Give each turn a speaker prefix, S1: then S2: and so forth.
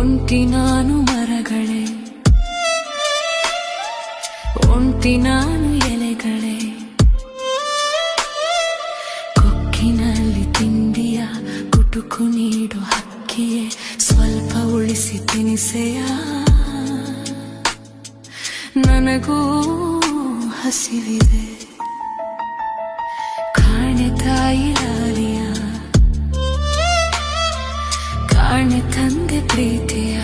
S1: ಒಂಟಿ ನಾನು ಮರಗಳೇ, ಒಂಟಿ ನಾನು ಎಲೆಗಳೇ, ಕೊಕ್ಕಿನಲ್ಲಿ ತಿಂಡಿಯ ಕುಟುಕು ನೀಡು ಹಕ್ಕಿಯೇ, ಸ್ವಲ್ಪ ಉಳಿಸಿ ತಿನಿಸೆಯ, ನನಗೂ ಹಸಿವಿದೆ. ಕಾಣೆ ತಾಯಿ ಲಾಲಿಯ, ಕಾಣೆ ತಂದೆ ಪ್ರೀತಿಯ.